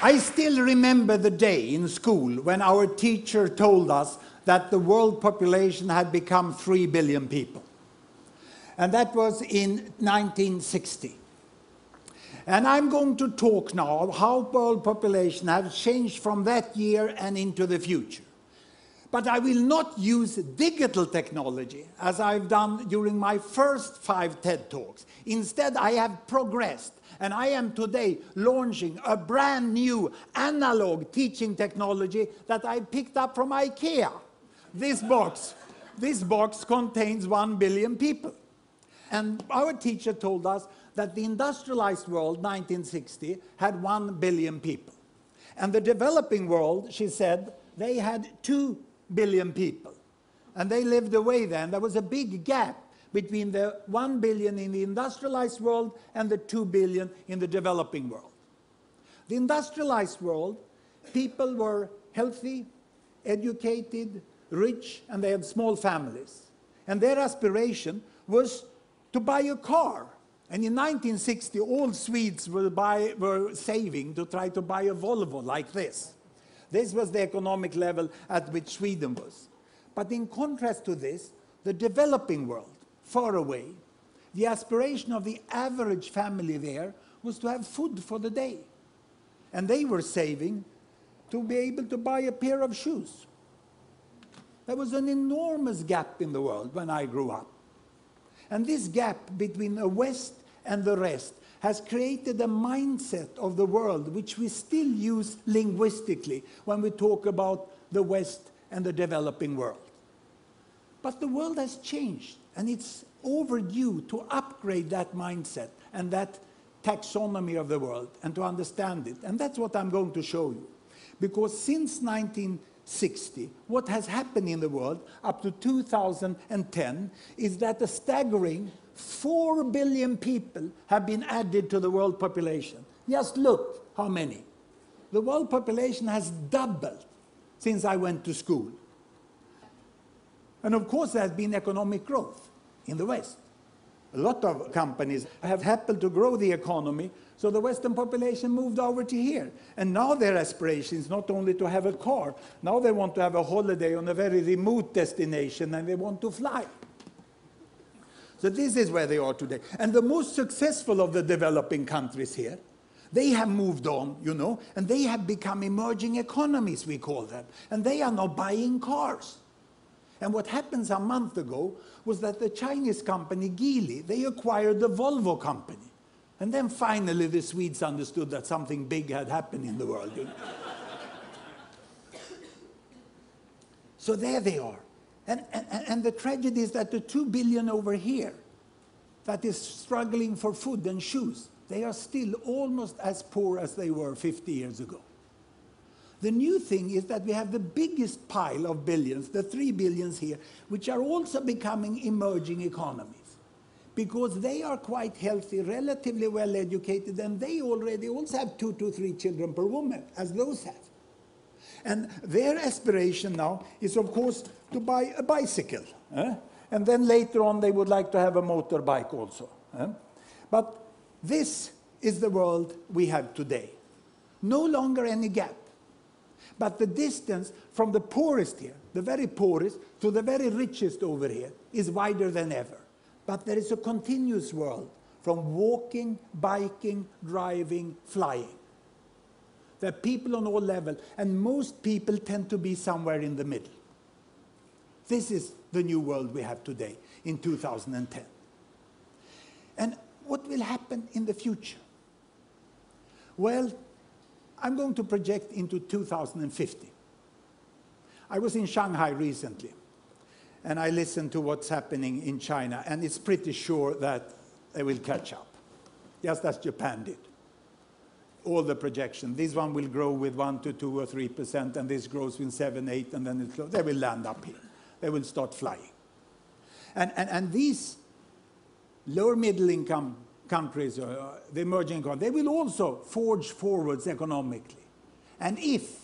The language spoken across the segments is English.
I still remember the day in school when our teacher told us that the world population had become 3 billion people. And that was in 1960. And I'm going to talk now how world population has changed from that year and into the future. But I will not use digital technology as I've done during my first 5 TED Talks. Instead, I have progressed. And I am today launching a brand new analog teaching technology that I picked up from IKEA. This box contains 1 billion people. And our teacher told us that the industrialized world, 1960, had 1 billion people. And the developing world, she said, they had 2 billion people. And they lived away then. There was a big gap between the 1 billion in the industrialized world and the 2 billion in the developing world. The industrialized world, people were healthy, educated, rich, and they had small families. And their aspiration was to buy a car. And in 1960, all Swedes were saving to try to buy a Volvo like this. This was the economic level at which Sweden was. But in contrast to this, the developing world, far away, the aspiration of the average family there was to have food for the day. And they were saving to be able to buy a pair of shoes. There was an enormous gap in the world when I grew up. And this gap between the West and the rest has created a mindset of the world which we still use linguistically when we talk about the West and the developing world. But the world has changed, and it's overdue to upgrade that mindset and that taxonomy of the world and to understand it. And that's what I'm going to show you. Because since 1960, what has happened in the world up to 2010 is that a staggering 4 billion people have been added to the world population. Just look how many. The world population has doubled since I went to school. And of course, there has been economic growth in the West. A lot of companies have happened to grow the economy, so the Western population moved over to here. And now their aspiration is not only to have a car, now they want to have a holiday on a very remote destination, and they want to fly. So this is where they are today. And the most successful of the developing countries here, they have moved on, you know, and they have become emerging economies, we call them. And they are now buying cars. And what happened a month ago was that the Chinese company Geely, they acquired the Volvo company. And then finally the Swedes understood that something big had happened in the world. You know? So there they are. And the tragedy is that the 2 billion over here that is struggling for food and shoes, they are still almost as poor as they were 50 years ago. The new thing is that we have the biggest pile of billions, the 3 billions here, which are also becoming emerging economies. Because they are quite healthy, relatively well educated, and they already also have 2 to 3 children per woman, as those have. And their aspiration now is, of course, to buy a bicycle. And then later on, they would like to have a motorbike also. But this is the world we have today. No longer any gap. But the distance from the poorest here, the very poorest, to the very richest over here, is wider than ever. But there is a continuous world from walking, biking, driving, flying. There are people on all levels, and most people tend to be somewhere in the middle. This is the new world we have today, in 2010. And what will happen in the future? Well, I'm going to project into 2050. I was in Shanghai recently, and I listened to what's happening in China, and it's pretty sure that they will catch up, just as Japan did. All the projections. This one will grow with 1 to 2 or 3%, and this grows with 7, 8, and then they will land up here. They will start flying. And these lower middle income countries, the emerging economies, they will also forge forwards economically. And if,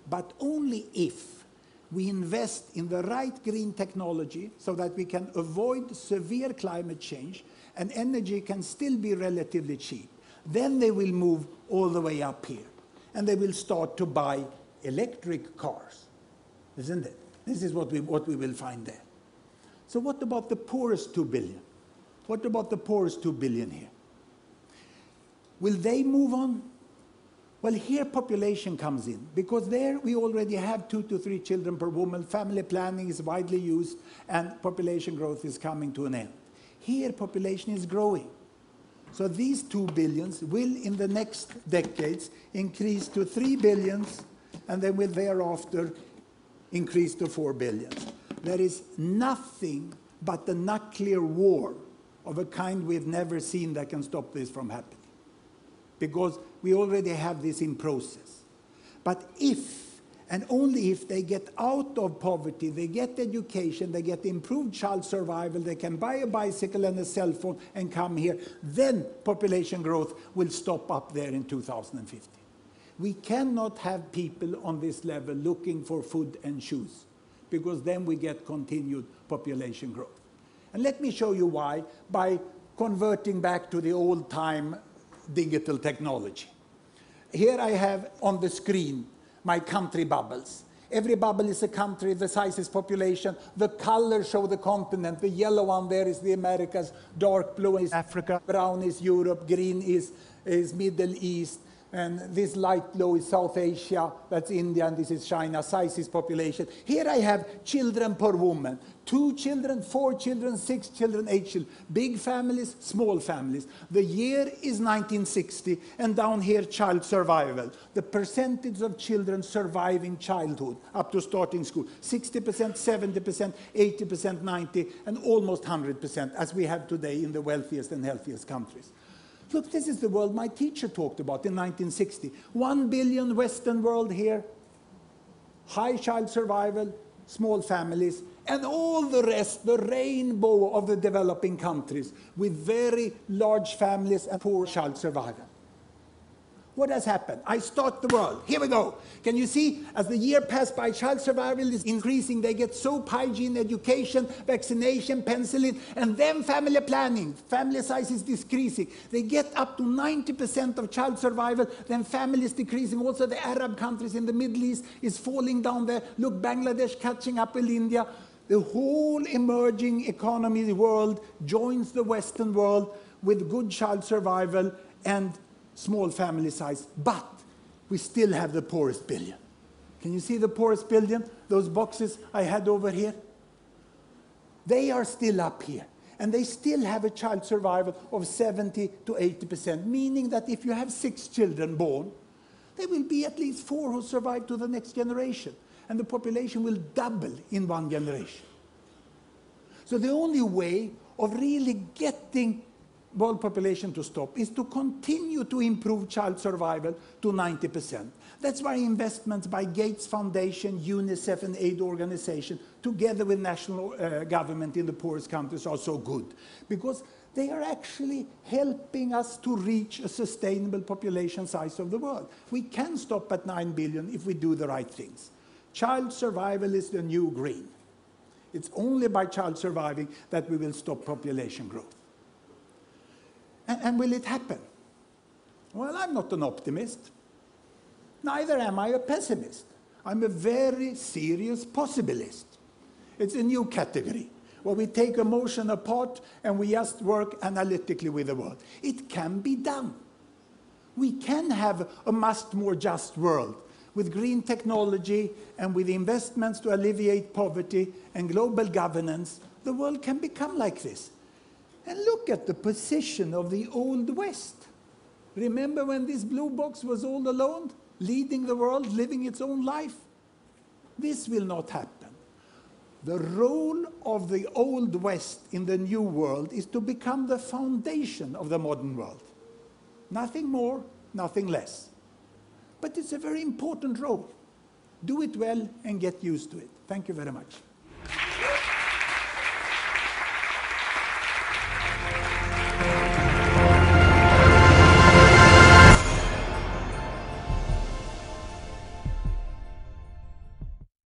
but only if, we invest in the right green technology so that we can avoid severe climate change and energy can still be relatively cheap, then they will move all the way up here. And they will start to buy electric cars, isn't it? This is what we will find there. So what about the poorest 2 billion? What about the poorest 2 billion here? Will they move on? Well, here population comes in, because there we already have 2 to 3 children per woman, family planning is widely used, and population growth is coming to an end. Here population is growing. So these 2 billions will in the next decades increase to 3 billions, and then will thereafter increase to 4 billions. There is nothing but the nuclear war of a kind we've never seen that can stop this from happening, because we already have this in process. But if, and only if, they get out of poverty, they get education, they get improved child survival, they can buy a bicycle and a cell phone and come here, then population growth will stop up there in 2050. We cannot have people on this level looking for food and shoes, because then we get continued population growth. And let me show you why, by converting back to the old-time digital technology. Here I have on the screen my country bubbles. Every bubble is a country, the size is population, the colors show the continent, the yellow one there is the Americas, dark blue is Africa, brown is Europe, green is Middle East, and this light blue is South Asia, that's India, and this is China, size is population. Here I have children per woman, 2 children, 4 children, 6 children, 8 children, big families, small families. The year is 1960, and down here child survival. The percentage of children surviving childhood up to starting school, 60%, 70%, 80%, 90%, and almost 100%, as we have today in the wealthiest and healthiest countries. Look, this is the world my teacher talked about in 1960. 1 billion Western world here, high child survival, small families, and all the rest, the rainbow of the developing countries, with very large families and poor child survival. What has happened? I start the world. Here we go. Can you see, as the year passed by, child survival is increasing. They get soap, hygiene, education, vaccination, penicillin, and then family planning. Family size is decreasing. They get up to 90% of child survival, then family is decreasing. Also the Arab countries in the Middle East is falling down there. Look, Bangladesh catching up with India. The whole emerging economy world joins the Western world with good child survival and small family size, but we still have the poorest billion. Can you see the poorest billion? Those boxes I had over here? They are still up here, and they still have a child survival of 70 to 80%, meaning that if you have 6 children born, there will be at least 4 who survive to the next generation, and the population will double in 1 generation. So the only way of really getting world population to stop is to continue to improve child survival to 90%. That's why investments by Gates Foundation, UNICEF and aid organization, together with national government in the poorest countries, are so good, because they are actually helping us to reach a sustainable population size of the world. We can stop at 9 billion if we do the right things. Child survival is the new green. It's only by child surviving that we will stop population growth. And will it happen? Well, I'm not an optimist. Neither am I a pessimist. I'm a very serious possibilist. It's a new category, where we take emotion apart and we just work analytically with the world. It can be done. We can have a much more just world with green technology and with investments to alleviate poverty and global governance. The world can become like this. And look at the position of the Old West. Remember when this blue box was all alone, leading the world, living its own life? This will not happen. The role of the Old West in the New World is to become the foundation of the modern world. Nothing more, nothing less. But it's a very important role. Do it well and get used to it. Thank you very much.